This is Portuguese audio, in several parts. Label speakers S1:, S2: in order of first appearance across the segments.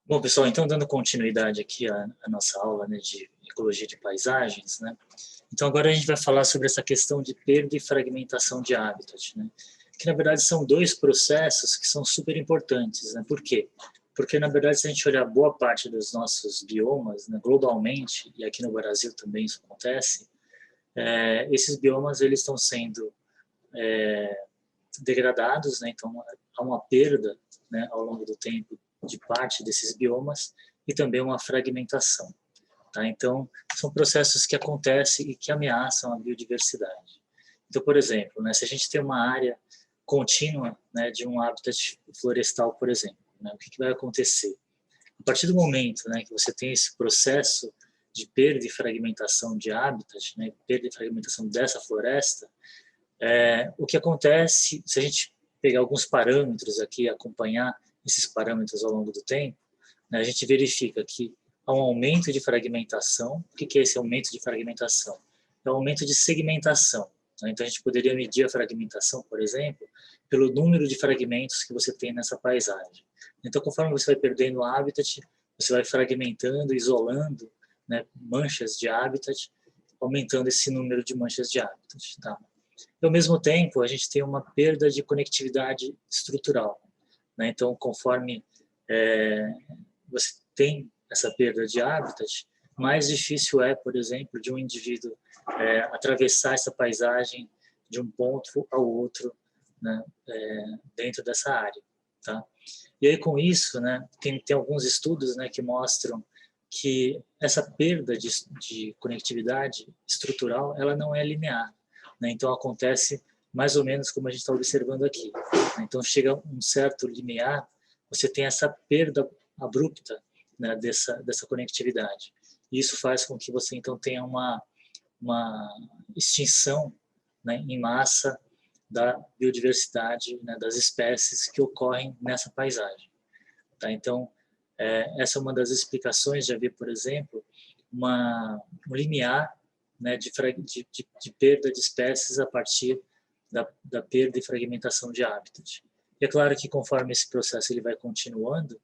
S1: Bom, pessoal, então dando continuidade aqui à nossa aula, né, de ecologia de paisagens, né? Então agora a gente vai falar sobre essa questão de perda e fragmentação de habitat, né? Que na verdade são dois processos que são super importantes, né? Por quê? Porque na verdade se a gente olhar boa parte dos nossos biomas, né, globalmente, e aqui no Brasil também isso acontece, esses biomas eles estão sendo degradados, né? Então há uma perda, né, ao longo do tempo de parte desses biomas e também uma fragmentação. Tá? Então, são processos que acontecem e que ameaçam a biodiversidade. Então, por exemplo, né, se a gente tem uma área contínua, né, de um habitat florestal, por exemplo, né, o que vai acontecer? A partir do momento, né, que você tem esse processo de perda e fragmentação de habitat, né, perda e fragmentação dessa floresta, o que acontece, se a gente pegar alguns parâmetros aqui e acompanhar esses parâmetros ao longo do tempo, né, a gente verifica que há um aumento de fragmentação. O que é esse aumento de fragmentação? É um aumento de segmentação. Né? Então, a gente poderia medir a fragmentação, por exemplo, pelo número de fragmentos que você tem nessa paisagem. Então, conforme você vai perdendo o habitat, você vai fragmentando, isolando, né, manchas de habitat, aumentando esse número de manchas de habitat. Tá? E, ao mesmo tempo, a gente tem uma perda de conectividade estrutural. Né? Então, conforme você tem essa perda de habitat, mais difícil é, por exemplo, de um indivíduo atravessar essa paisagem de um ponto ao outro, né, dentro dessa área. Tá? E aí, com isso, né, tem alguns estudos, né, que mostram que essa perda de conectividade estrutural ela não é linear. Né? Então, acontece mais ou menos como a gente está observando aqui. Né? Então, chega um certo limiar, você tem essa perda abrupta, né, dessa conectividade. E isso faz com que você, então, tenha uma extinção, né, em massa da biodiversidade, né, das espécies que ocorrem nessa paisagem. Tá? Então, essa é uma das explicações de haver, por exemplo, um limiar, né, de perda de espécies a partir da perda e fragmentação de habitat. E é claro que conforme esse processo ele vai continuando,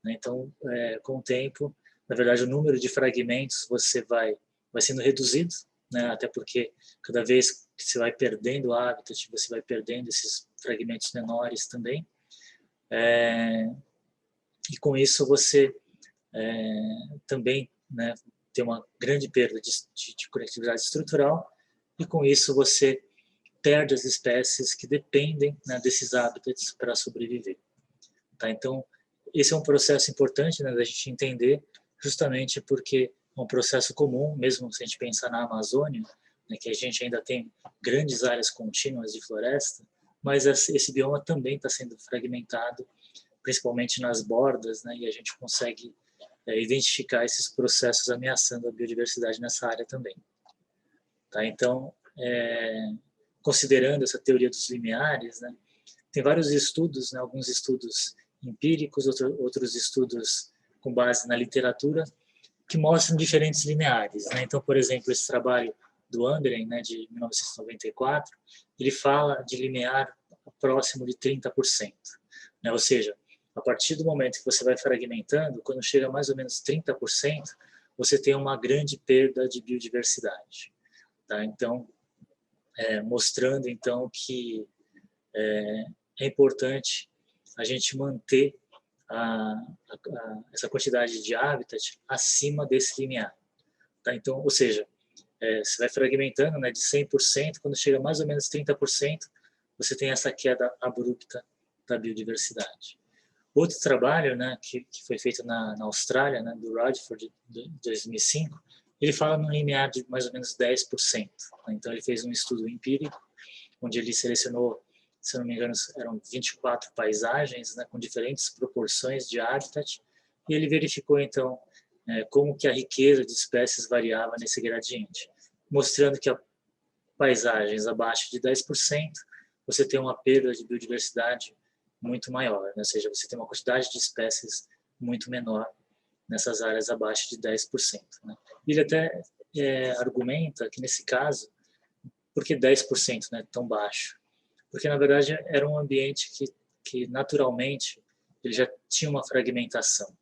S1: né, então, com o tempo, na verdade, o número de fragmentos vai sendo reduzido, né, até porque cada vez que você vai perdendo o habitat, você vai perdendo esses fragmentos menores também. E com isso você também, né, tem uma grande perda de conectividade estrutural, e com isso você perde as espécies que dependem, né, desses hábitats para sobreviver. Tá? Então, esse é um processo importante, né, da gente entender, justamente porque é um processo comum, mesmo se a gente pensar na Amazônia, né, que a gente ainda tem grandes áreas contínuas de floresta, mas esse bioma também está sendo fragmentado, principalmente nas bordas, né, e a gente consegue identificar esses processos ameaçando a biodiversidade nessa área também. Tá? Então, considerando essa teoria dos limiares, né, tem vários estudos, né, alguns estudos empíricos, outros estudos com base na literatura, que mostram diferentes lineares. Né? Então, por exemplo, esse trabalho do Andren, né, de 1994, ele fala de linear próximo de 30%. Né? Ou seja, a partir do momento que você vai fragmentando, quando chega a mais ou menos 30%, você tem uma grande perda de biodiversidade. Tá? Então, mostrando então que é importante a gente manter essa quantidade de habitat acima desse limiar. Tá? Então, ou seja, você vai fragmentando, né, de 100%, quando chega a mais ou menos 30%, você tem essa queda abrupta da biodiversidade. Outro trabalho, né, que foi feito na Austrália, né, do Radford, de 2005, ele fala num limiar de mais ou menos 10%. Né? Então, ele fez um estudo empírico, onde ele selecionou, se não me engano, eram 24 paisagens, né, com diferentes proporções de habitat, e ele verificou, então, como que a riqueza de espécies variava nesse gradiente, mostrando que a paisagens abaixo de 10%, você tem uma perda de biodiversidade muito maior, né? Ou seja, você tem uma quantidade de espécies muito menor nessas áreas abaixo de 10%. Né? Ele até argumenta que, nesse caso, por que 10%, né, tão baixo? Porque, na verdade, era um ambiente que naturalmente, ele já tinha uma fragmentação.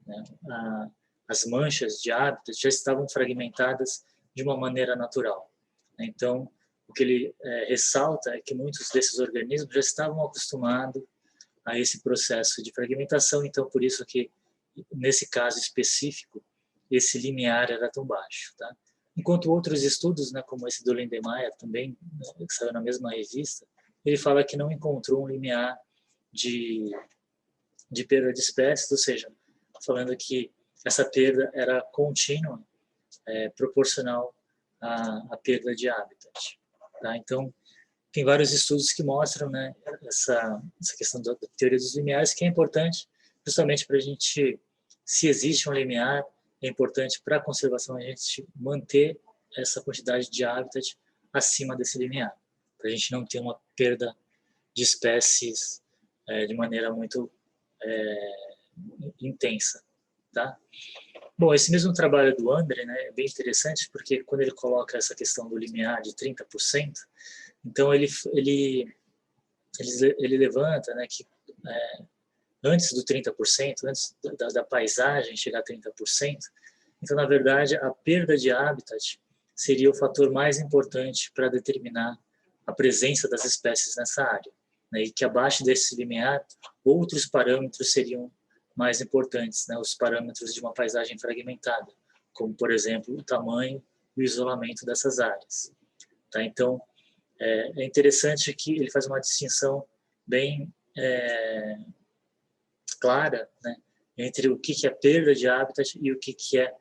S1: né? As manchas de habitat já estavam fragmentadas de uma maneira natural. Então, o que ele ressalta é que muitos desses organismos já estavam acostumados a esse processo de fragmentação, então por isso que, nesse caso específico, esse limiar era tão baixo. Tá? Enquanto outros estudos, né, como esse do Lindemeyer, também, né, que saiu na mesma revista, ele fala que não encontrou um limiar de perda de espécies, ou seja, falando que essa perda era contínua, proporcional à perda de habitat. Tá? Então, tem vários estudos que mostram, né, essa questão da teoria dos limiares, que é importante justamente para a gente, se existe um limiar, é importante para a conservação a gente manter essa quantidade de habitat acima desse limiar, para a gente não ter uma perda de espécies de maneira muito intensa. Tá? Bom, esse mesmo trabalho do André, né, é bem interessante, porque quando ele coloca essa questão do limiar de 30%, então ele levanta, né, que antes do 30%, antes da paisagem chegar a 30%, então, na verdade, a perda de habitat seria o fator mais importante para determinar a presença das espécies nessa área, né, e que abaixo desse limiar, outros parâmetros seriam mais importantes, né, os parâmetros de uma paisagem fragmentada, como, por exemplo, o tamanho e o isolamento dessas áreas. Tá? Então, é interessante que ele faz uma distinção bem clara, né, entre o que é perda de habitat e o que é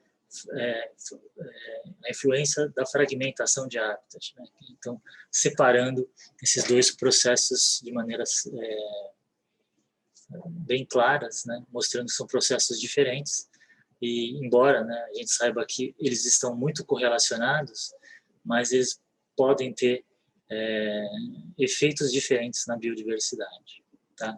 S1: a influência da fragmentação de habitat. Né? Então, separando esses dois processos de maneiras bem claras, né, mostrando que são processos diferentes, e embora, né, a gente saiba que eles estão muito correlacionados, mas eles podem ter efeitos diferentes na biodiversidade. Tá?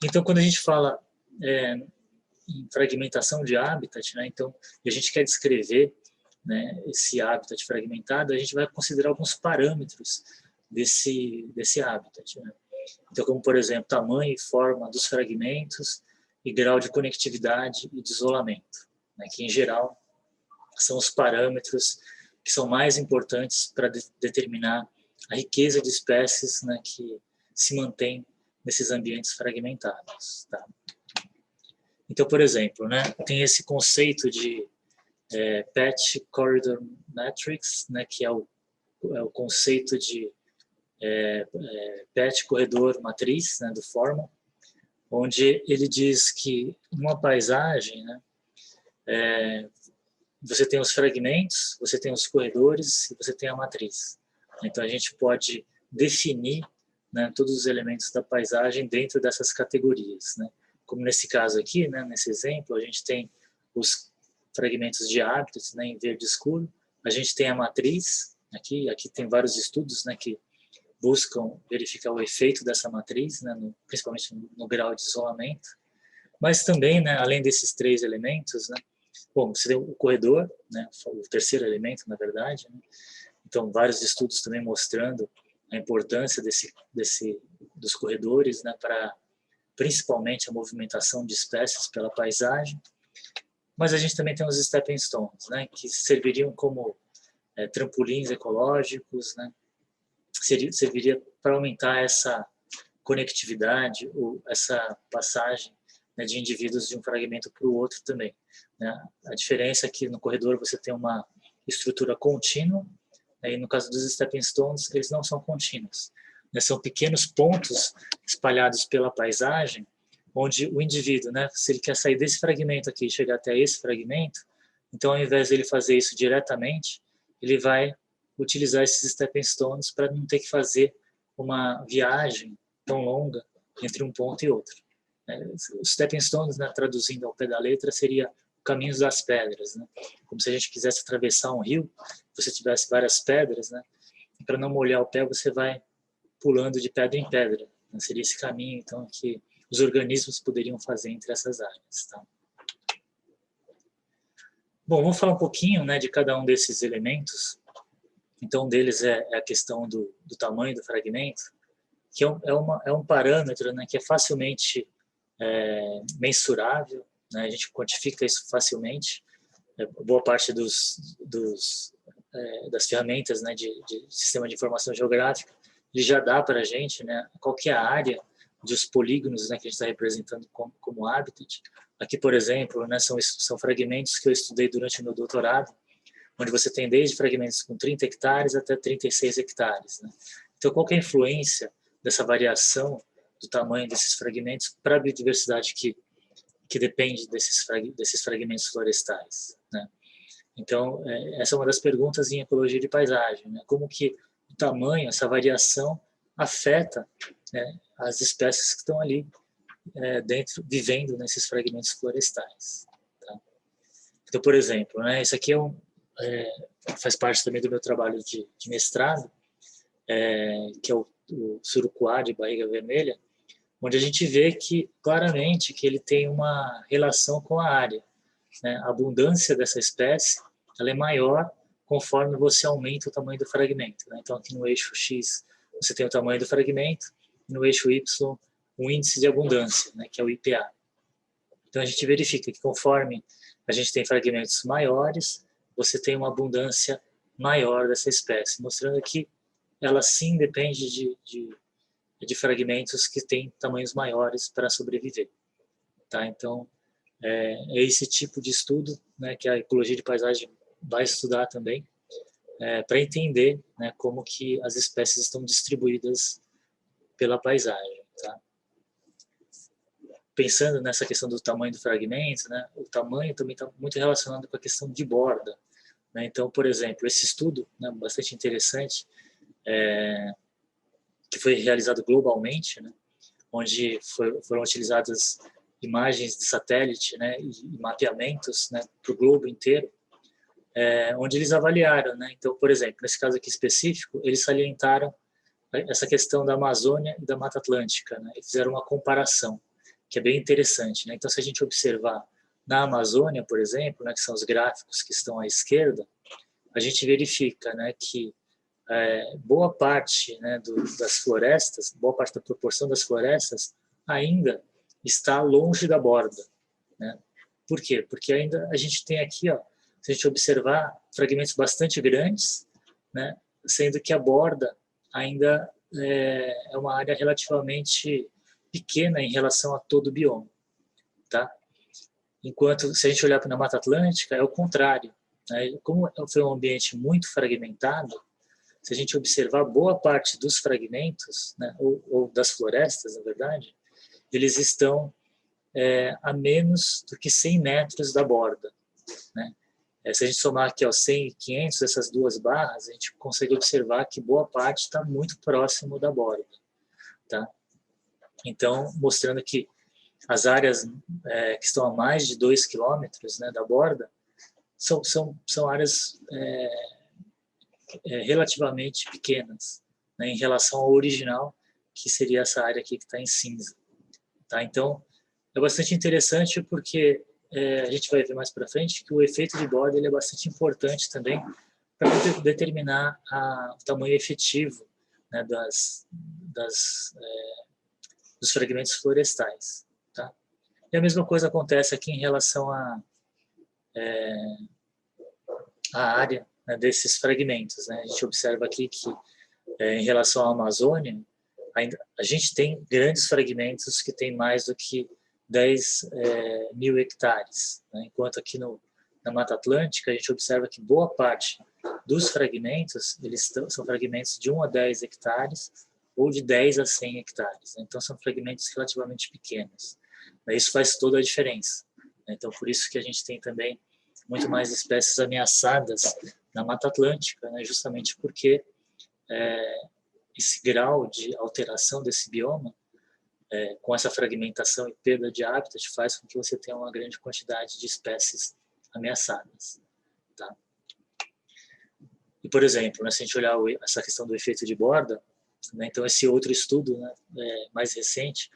S1: Então, quando a gente fala em fragmentação de habitat, né, então, e a gente quer descrever, né, esse habitat fragmentado, a gente vai considerar alguns parâmetros desse habitat. Né? Então, como, por exemplo, tamanho e forma dos fragmentos e grau de conectividade e de isolamento, né, que, em geral, são os parâmetros que são mais importantes para determinar a riqueza de espécies, né, que se mantém nesses ambientes fragmentados. Tá? Então, por exemplo, né, tem esse conceito de Patch Corridor Matrix, né, que é o conceito de patch corredor matriz, né, do Forman, onde ele diz que numa paisagem, né, você tem os fragmentos, você tem os corredores e você tem a matriz. Então a gente pode definir, né, todos os elementos da paisagem dentro dessas categorias, né? Como nesse caso aqui, né, nesse exemplo, a gente tem os fragmentos de habitats, né, em verde escuro, a gente tem a matriz, aqui tem vários estudos, né, que buscam verificar o efeito dessa matriz, né, principalmente no grau de isolamento, mas também, né, além desses três elementos, né, bom, você tem o corredor, né, o terceiro elemento, na verdade, né, então vários estudos também mostrando a importância dos corredores, né, para principalmente a movimentação de espécies pela paisagem, mas a gente também tem os stepping stones, né, que serviriam como trampolins ecológicos, né, serviria para aumentar essa conectividade ou essa passagem, né, de indivíduos de um fragmento para o outro também. Né? A diferença é que no corredor você tem uma estrutura contínua, né, e no caso dos stepping stones, eles não são contínuos. Né? São pequenos pontos espalhados pela paisagem, onde o indivíduo, né, se ele quer sair desse fragmento aqui e chegar até esse fragmento, então ao invés de ele fazer isso diretamente, ele vai utilizar esses stepping stones para não ter que fazer uma viagem tão longa entre um ponto e outro. Os stepping stones, né, traduzindo ao pé da letra, seria caminhos das pedras, né? Como se a gente quisesse atravessar um rio, você tivesse várias pedras, né? E para não molhar o pé, você vai pulando de pedra em pedra. Né? Seria esse caminho, então, que os organismos poderiam fazer entre essas áreas. Tá? Bom, vamos falar um pouquinho, né, de cada um desses elementos. Então, um deles é a questão do tamanho do fragmento, que é um parâmetro, né, que é facilmente mensurável, né? A gente quantifica isso facilmente. Boa parte das ferramentas, né, de sistema de informação geográfica, ele já dá para a gente, né, qual que é a área dos polígonos, né, que a gente está representando como habitat. Aqui, por exemplo, né, são fragmentos que eu estudei durante o meu doutorado, onde você tem desde fragmentos com 30 hectares até 36 hectares. Né? Então, qual que é a influência dessa variação do tamanho desses fragmentos para a biodiversidade que depende desses fragmentos florestais, né? Então, essa é uma das perguntas em ecologia de paisagem, né? Como que o tamanho, essa variação, afeta, né, as espécies que estão ali dentro, vivendo nesses fragmentos florestais. Tá? Então, por exemplo, né, esse aqui faz parte também do meu trabalho de mestrado, que é o surucuá de barriga vermelha, onde a gente vê que claramente que ele tem uma relação com a área, né? A abundância dessa espécie ela é maior conforme você aumenta o tamanho do fragmento, né? Então aqui no eixo X você tem o tamanho do fragmento, e no eixo Y o índice de abundância, né? Que é o IPA. Então a gente verifica que conforme a gente tem fragmentos maiores, você tem uma abundância maior dessa espécie, mostrando que ela sim depende de fragmentos que têm tamanhos maiores para sobreviver. Tá? Então, é esse tipo de estudo, né, que a ecologia de paisagem vai estudar também, para entender, né, como que as espécies estão distribuídas pela paisagem. Tá? Pensando nessa questão do tamanho do fragmento, né, o tamanho também está muito relacionado com a questão de borda. Né? Então, por exemplo, esse estudo, né, bastante interessante, que foi realizado globalmente, né, onde foram utilizadas imagens de satélite, né, e mapeamentos, né, para o globo inteiro, onde eles avaliaram, né. Então, por exemplo, nesse caso aqui específico, eles salientaram essa questão da Amazônia e da Mata Atlântica, né, e fizeram uma comparação, que é bem interessante, né. Então, se a gente observar na Amazônia, por exemplo, né, que são os gráficos que estão à esquerda, a gente verifica, né, que boa parte, né, das florestas, boa parte da proporção das florestas ainda está longe da borda. Né? Por quê? Porque ainda a gente tem aqui, ó, se a gente observar, fragmentos bastante grandes, né, sendo que a borda ainda é uma área relativamente pequena em relação a todo o bioma. Tá? Enquanto, se a gente olhar para a Mata Atlântica, é o contrário. Né? Como foi um ambiente muito fragmentado, se a gente observar boa parte dos fragmentos, né, ou das florestas, na verdade, eles estão a menos do que 100 metros da borda. Né? Se a gente somar aqui 100 e 500, essas duas barras, a gente consegue observar que boa parte está muito próximo da borda. Tá? Então, mostrando que as áreas que estão a mais de 2 quilômetros, né, da borda são áreas relativamente pequenas, né, em relação ao original, que seria essa área aqui que está em cinza. Tá? Então, é bastante interessante porque a gente vai ver mais para frente que o efeito de borda ele é bastante importante também para determinar o tamanho efetivo, né, dos fragmentos florestais. Tá? E a mesma coisa acontece aqui em relação à área, né, desses fragmentos. Né? A gente observa aqui que, em relação à Amazônia, a gente tem grandes fragmentos que têm mais do que 10 mil hectares, né? Enquanto aqui na Mata Atlântica a gente observa que boa parte dos fragmentos são fragmentos de 1 a 10 hectares ou de 10 a 100 hectares, né? Então são fragmentos relativamente pequenos. Isso faz toda a diferença. Então por isso que a gente tem também muito mais espécies ameaçadas na Mata Atlântica, né? Justamente porque esse grau de alteração desse bioma, com essa fragmentação e perda de hábitat, faz com que você tenha uma grande quantidade de espécies ameaçadas. Tá? E, por exemplo, né, se a gente olhar essa questão do efeito de borda, né, então esse outro estudo, né, mais recente,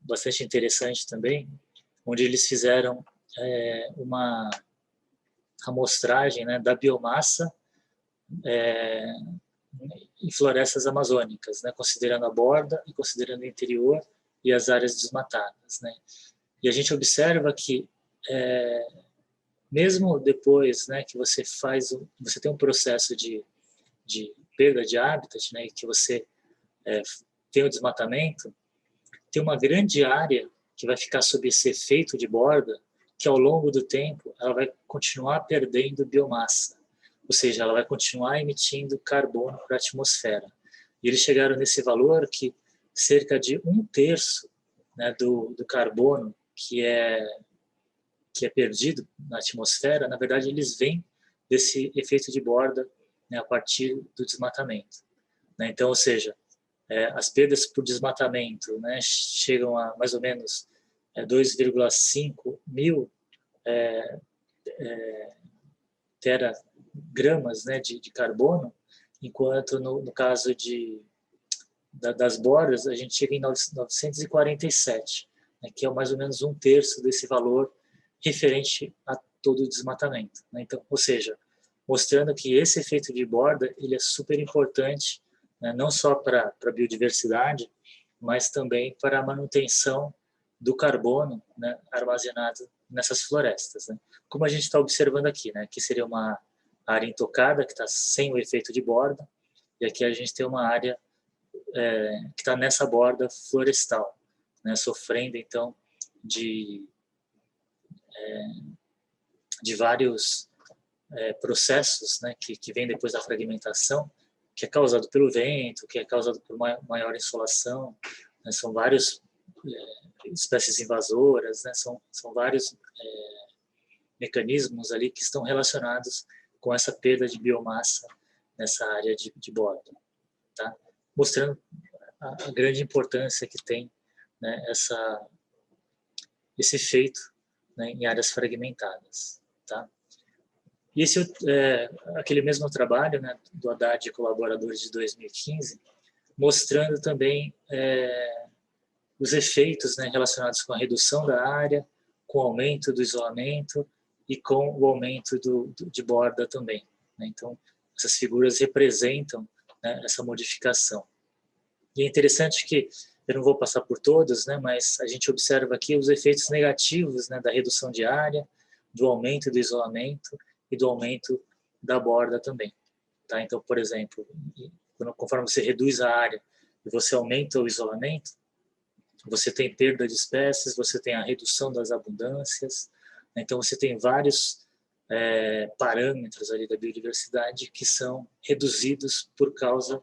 S1: bastante interessante também, onde eles fizeram uma amostragem, né, da biomassa em florestas amazônicas, né, considerando a borda e considerando o interior e as áreas desmatadas. Né? E a gente observa que mesmo depois, né, que você tem um processo de perda de habitat, né, e que você tem o desmatamento, tem uma grande área que vai ficar sob esse efeito de borda, que ao longo do tempo ela vai continuar perdendo biomassa, ou seja, ela vai continuar emitindo carbono para a atmosfera. E eles chegaram nesse valor que cerca de 1/3, né, do carbono que é perdido na atmosfera, na verdade eles vêm desse efeito de borda, né, a partir do desmatamento. Né? Então, ou seja, as perdas por desmatamento, né, chegam a mais ou menos 2,5 mil teragramas, né, de carbono, enquanto no caso das bordas a gente chega em 947, né, que é mais ou menos 1/3 desse valor referente a todo o desmatamento. Né? Então, ou seja, mostrando que esse efeito de borda ele é super importante, né, não só para a biodiversidade, mas também para a manutenção do carbono, né, armazenado nessas florestas. Né? Como a gente está observando aqui, né, que seria uma área intocada, que está sem o efeito de borda, e aqui a gente tem uma área que está nessa borda florestal, né, sofrendo, então, de vários processos, né, que vêm depois da fragmentação, que é causado pelo vento, que é causado por maior insolação, né, são várias espécies invasoras, né, são vários mecanismos ali que estão relacionados com essa perda de biomassa nessa área de borda, tá? Mostrando a grande importância que tem, né, esse efeito, né, em áreas fragmentadas, tá? E esse aquele mesmo trabalho, né, do Haddad e colaboradores de 2015, mostrando também os efeitos, né, relacionados com a redução da área, com o aumento do isolamento e com o aumento de borda também. Né? Então, essas figuras representam, né, essa modificação. E é interessante que, eu não vou passar por todas, né, mas a gente observa aqui os efeitos negativos, né, da redução de área, do aumento do isolamento e do aumento da borda também. Tá? Então, por exemplo, conforme você reduz a área e você aumenta o isolamento, você tem perda de espécies, você tem a redução das abundâncias, né? Então você tem vários parâmetros ali da biodiversidade que são reduzidos por causa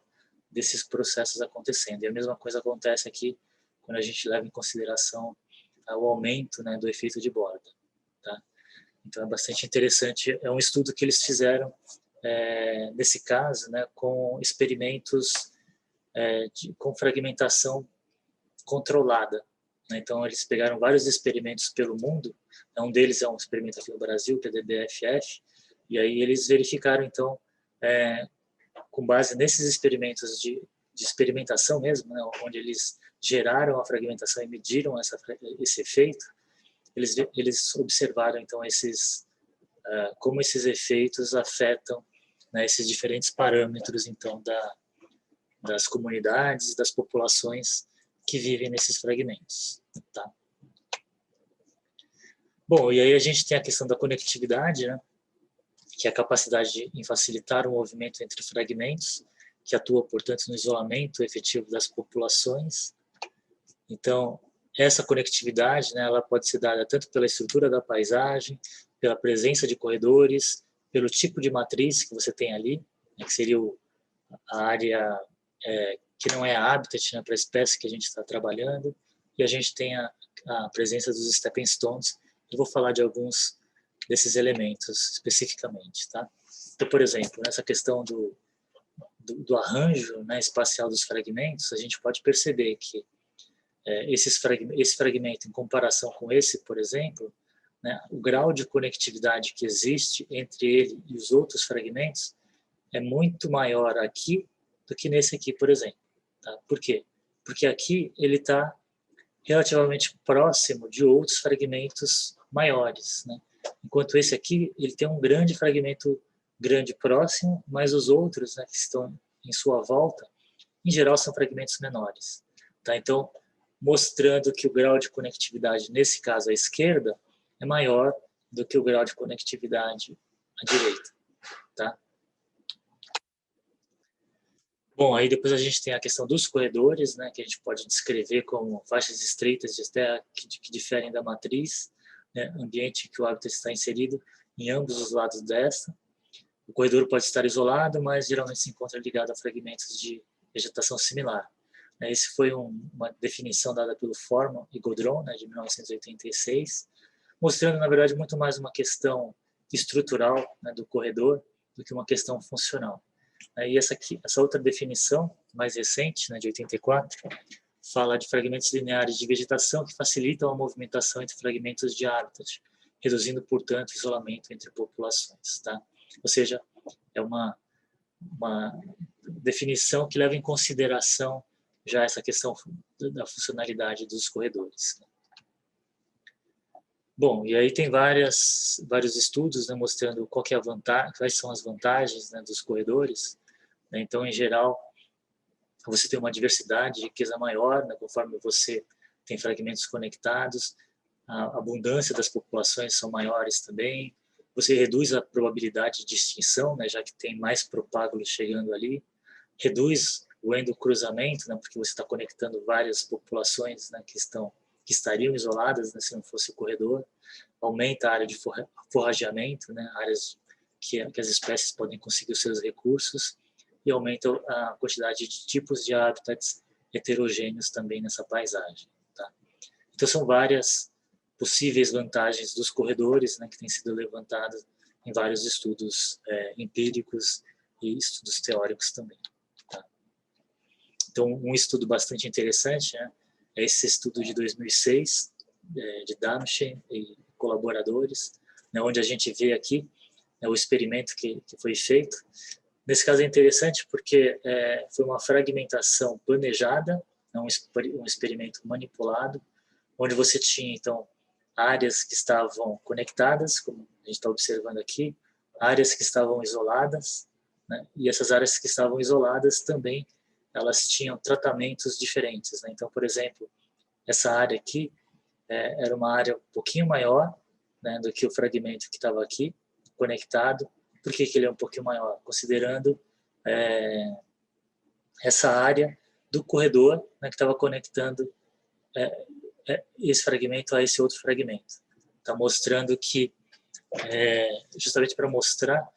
S1: desses processos acontecendo. E a mesma coisa acontece aqui quando a gente leva em consideração o aumento, né, do efeito de borda. Tá? Então é bastante interessante, é um estudo que eles fizeram, nesse caso, né, com experimentos com fragmentação controlada. Né? Então, eles pegaram vários experimentos pelo mundo, um deles é um experimento aqui no Brasil, que é o DBFF, e aí eles verificaram, então, com base nesses experimentos de experimentação mesmo, né, onde eles geraram a fragmentação e mediram esse efeito, eles observaram, então, como esses efeitos afetam, né, esses diferentes parâmetros, então, das comunidades, das populações que vivem nesses fragmentos. Tá? Bom, e aí a gente tem a questão da conectividade, né, que é a capacidade em facilitar o movimento entre fragmentos, que atua, portanto, no isolamento efetivo das populações. Então, essa conectividade, né, ela pode ser dada tanto pela estrutura da paisagem, pela presença de corredores, pelo tipo de matriz que você tem ali, né, que seria a área que não é habitat, né, para a espécie que a gente está trabalhando, e a gente tem a presença dos stepping stones. Eu vou falar de alguns desses elementos especificamente. Tá? Então, por exemplo, nessa questão do arranjo, né, espacial dos fragmentos, a gente pode perceber que esse fragmento, em comparação com esse, por exemplo, né, o grau de conectividade que existe entre ele e os outros fragmentos é muito maior aqui do que nesse aqui, por exemplo. Tá? Por quê? Porque aqui ele está relativamente próximo de outros fragmentos maiores, né? Enquanto esse aqui, ele tem um fragmento grande próximo, mas os outros, né, que estão em sua volta, em geral são fragmentos menores. Tá? Então, mostrando que o grau de conectividade, nesse caso à esquerda, é maior do que o grau de conectividade à direita, tá? Bom, aí depois a gente tem a questão dos corredores, né, que a gente pode descrever como faixas estreitas de terra que diferem da matriz, né, ambiente que o hábitat está inserido em ambos os lados desta. O corredor pode estar isolado, mas geralmente se encontra ligado a fragmentos de vegetação similar. Esse foi uma definição dada pelo Forman e Gaudron, né, de 1986, mostrando, na verdade, muito mais uma questão estrutural, né, do corredor do que uma questão funcional. E essa outra definição, mais recente, né, de 84, fala de fragmentos lineares de vegetação que facilitam a movimentação entre fragmentos de hábitat, reduzindo, portanto, o isolamento entre populações. Tá? Ou seja, é uma definição que leva em consideração já essa questão da funcionalidade dos corredores. Bom, e aí tem vários estudos, né, mostrando qual que é a vantagem, quais são as vantagens, né, dos corredores. Né? Então, em geral, você tem uma diversidade, riqueza maior, né, conforme você tem fragmentos conectados, a abundância das populações são maiores também, você reduz a probabilidade de extinção, né, já que tem mais propágulos chegando ali, reduz o endocruzamento, né, porque você está conectando várias populações, né, que estariam isoladas, né, se não fosse o corredor, aumenta a área de forrageamento, né, áreas que as espécies podem conseguir os seus recursos, e aumenta a quantidade de tipos de hábitats heterogêneos também nessa paisagem. Tá? Então, são várias possíveis vantagens dos corredores, né, que têm sido levantadas em vários estudos empíricos e estudos teóricos também. Tá? Então, um estudo bastante interessante, né, é esse estudo de 2006, de Damsche e colaboradores, né, onde a gente vê aqui, né, o experimento que foi feito. Nesse caso é interessante porque foi uma fragmentação planejada, um experimento manipulado, onde você tinha, então, áreas que estavam conectadas, como a gente está observando aqui, áreas que estavam isoladas, né? E essas áreas que estavam isoladas também, elas tinham tratamentos diferentes. Né? Então, por exemplo, essa área aqui era uma área um pouquinho maior, né, do que o fragmento que estava aqui, conectado. Por que ele é um pouquinho maior? Considerando essa área do corredor, né, que estava conectando esse fragmento a esse outro fragmento. Está mostrando que, justamente para mostrar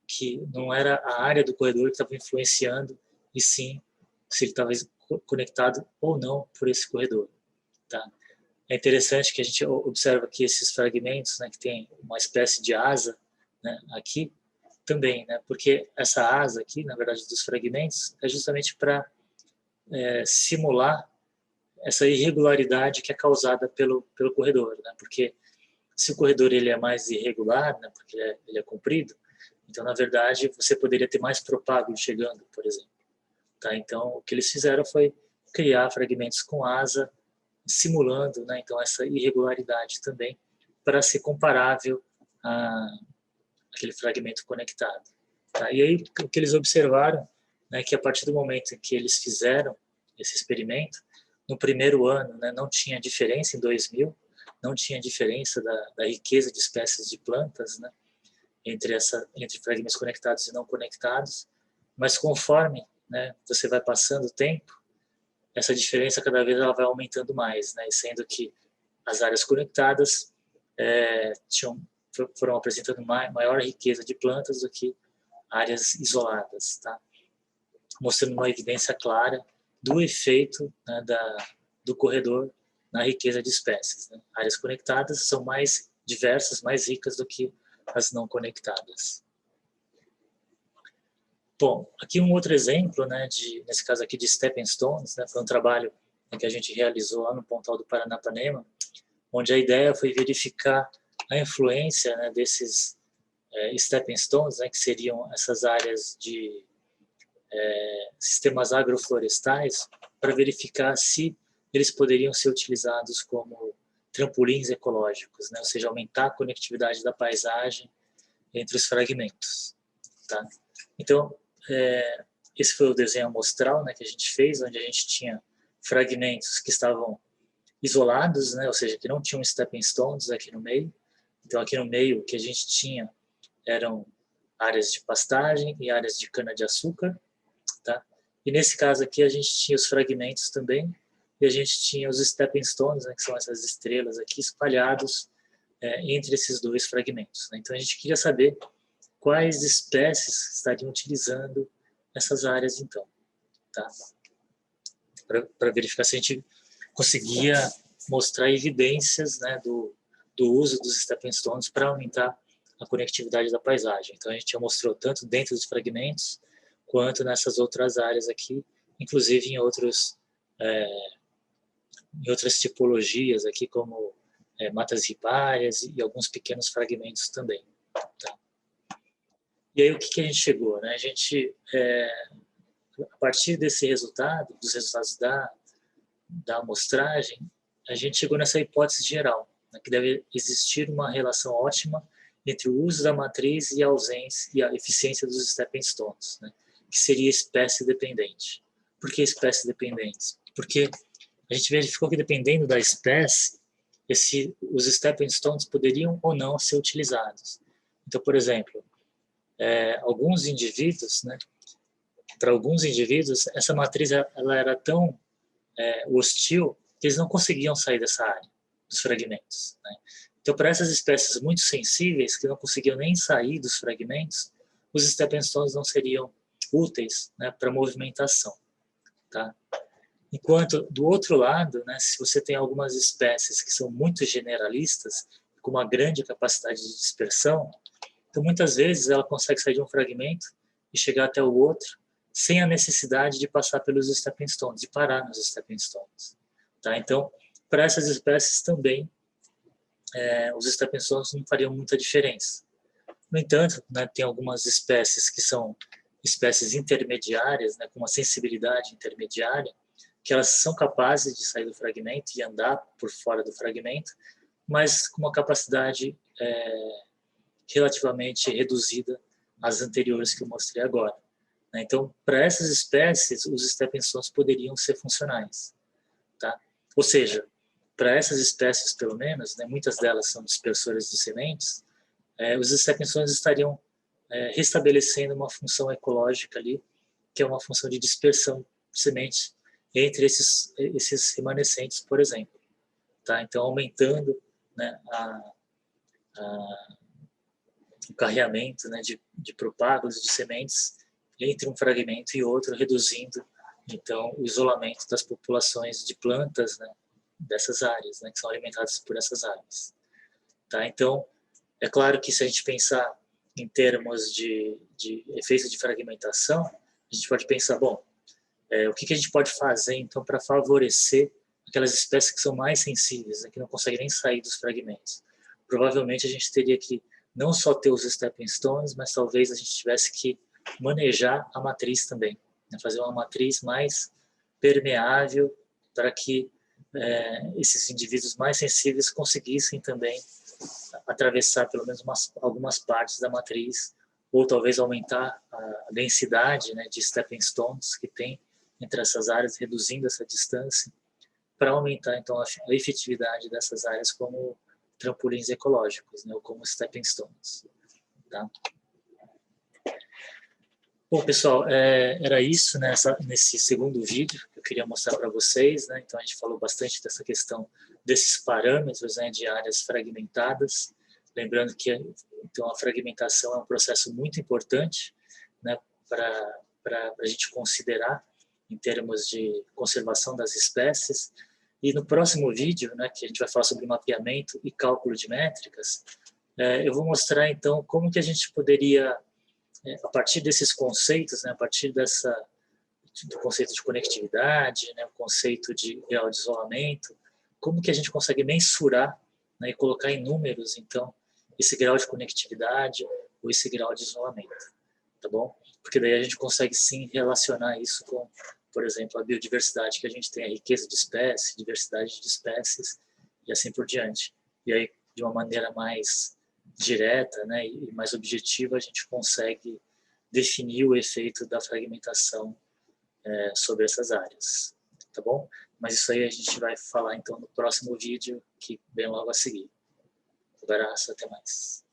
S1: que não era a área do corredor que estava influenciando, e sim se ele estava conectado ou não por esse corredor. Tá? É interessante que a gente observa que esses fragmentos, né, que tem uma espécie de asa, né, aqui, também, né, porque essa asa aqui, na verdade, dos fragmentos, é justamente para simular essa irregularidade que é causada pelo corredor, né, porque se o corredor ele é mais irregular, né, porque ele é comprido, então, na verdade, você poderia ter mais propágulo chegando, por exemplo. Tá? Então, o que eles fizeram foi criar fragmentos com asa, simulando, né, então, essa irregularidade também, para ser comparável àquele fragmento conectado. Tá? E aí, o que eles observaram, né, que a partir do momento em que eles fizeram esse experimento, no primeiro ano, né, não tinha diferença, em 2000, não tinha diferença da riqueza de espécies de plantas, né, entre fragmentos conectados e não conectados, mas conforme, né, você vai passando o tempo, essa diferença cada vez ela vai aumentando mais, né, sendo que as áreas conectadas foram apresentando maior riqueza de plantas do que áreas isoladas, tá? Mostrando uma evidência clara do efeito, né, do corredor na riqueza de espécies. Né? Áreas conectadas são mais diversas, mais ricas do que as não conectadas. Bom, aqui um outro exemplo, né, nesse caso aqui de stepping stones, né, foi um trabalho que a gente realizou lá no Pontal do Paranapanema, onde a ideia foi verificar a influência, né, desses stepping stones, né, que seriam essas áreas de sistemas agroflorestais, para verificar se eles poderiam ser utilizados como trampolins ecológicos, né, ou seja, aumentar a conectividade da paisagem entre os fragmentos. Tá? Então, esse foi o desenho amostral, né, que a gente fez, onde a gente tinha fragmentos que estavam isolados, né, ou seja, que não tinham stepping stones aqui no meio, Então, aqui no meio, o que a gente tinha eram áreas de pastagem e áreas de cana-de-açúcar, tá? E nesse caso aqui, a gente tinha os fragmentos também, e a gente tinha os stepping stones, né, que são essas estrelas aqui espalhados entre esses dois fragmentos, né? Então, a gente queria saber quais espécies estariam utilizando essas áreas, então, tá? Para verificar se a gente conseguia mostrar evidências, né, do uso dos stepping stones para aumentar a conectividade da paisagem. Então, a gente já mostrou tanto dentro dos fragmentos, quanto nessas outras áreas aqui, inclusive em outras tipologias aqui, como matas ripárias e alguns pequenos fragmentos também. Tá? E aí, o que a gente chegou? Né? A gente, a partir desse resultado, dos resultados da amostragem, a gente chegou nessa hipótese geral, né, que deve existir uma relação ótima entre o uso da matriz e a ausência e a eficiência dos stepping stones, né, que seria espécie dependente. Por que espécie dependente? Porque a gente verificou que dependendo da espécie, os stepping stones poderiam ou não ser utilizados. Então, por exemplo, alguns indivíduos, né, para alguns indivíduos, essa matriz ela era tão hostil que eles não conseguiam sair dessa área dos fragmentos, né? Então, para essas espécies muito sensíveis, que não conseguiam nem sair dos fragmentos, os stepping stones não seriam úteis, né, para movimentação. Tá? Enquanto, do outro lado, né, se você tem algumas espécies que são muito generalistas, com uma grande capacidade de dispersão, então muitas vezes ela consegue sair de um fragmento e chegar até o outro, sem a necessidade de passar pelos stepping stones, de parar nos stepping stones. Tá? Então, para essas espécies também, os stepping stones não fariam muita diferença. No entanto, né, tem algumas espécies que são espécies intermediárias, né, com uma sensibilidade intermediária, que elas são capazes de sair do fragmento e andar por fora do fragmento, mas com uma capacidade relativamente reduzida às anteriores que eu mostrei agora. Então, para essas espécies, os stepping stones poderiam ser funcionais. Tá? Ou seja, para essas espécies, pelo menos, né, muitas delas são dispersoras de sementes, os stepping stones estariam restabelecendo uma função ecológica ali, que é uma função de dispersão de sementes entre esses remanescentes, por exemplo. Tá? Então, aumentando, né, o carreamento, né, de propágulos de sementes entre um fragmento e outro, reduzindo, então, o isolamento das populações de plantas, né, dessas áreas, né, que são alimentadas por essas áreas. Tá? Então, é claro que se a gente pensar em termos de efeito de fragmentação, a gente pode pensar, bom, o que a gente pode fazer, então, para favorecer aquelas espécies que são mais sensíveis, né, que não conseguem nem sair dos fragmentos. Provavelmente a gente teria que não só ter os stepping stones, mas talvez a gente tivesse que manejar a matriz também, né, fazer uma matriz mais permeável para que esses indivíduos mais sensíveis conseguissem também atravessar pelo menos algumas partes da matriz, ou talvez aumentar a densidade, né, de stepping stones que tem entre essas áreas, reduzindo essa distância, para aumentar então a efetividade dessas áreas como trampolins ecológicos, né, ou como stepping stones. Tá? Bom, pessoal, era isso nesse segundo vídeo que eu queria mostrar para vocês, né? Então a gente falou bastante dessa questão desses parâmetros, né, de áreas fragmentadas, lembrando que então a fragmentação é um processo muito importante, né, para a gente considerar em termos de conservação das espécies. E no próximo vídeo, né, que a gente vai falar sobre mapeamento e cálculo de métricas, eu vou mostrar então como que a gente poderia, a partir desses conceitos, né, a partir do conceito de conectividade, né, o conceito de grau de isolamento, como que a gente consegue mensurar, né, e colocar em números, então, esse grau de conectividade ou esse grau de isolamento, tá bom? Porque daí a gente consegue sim relacionar isso com, por exemplo, a biodiversidade que a gente tem, a riqueza de espécies, diversidade de espécies e assim por diante. E aí, de uma maneira mais direta, né, e mais objetiva, a gente consegue definir o efeito da fragmentação sobre essas áreas, tá bom? Mas isso aí a gente vai falar então no próximo vídeo, que vem logo a seguir. Abraço, até mais.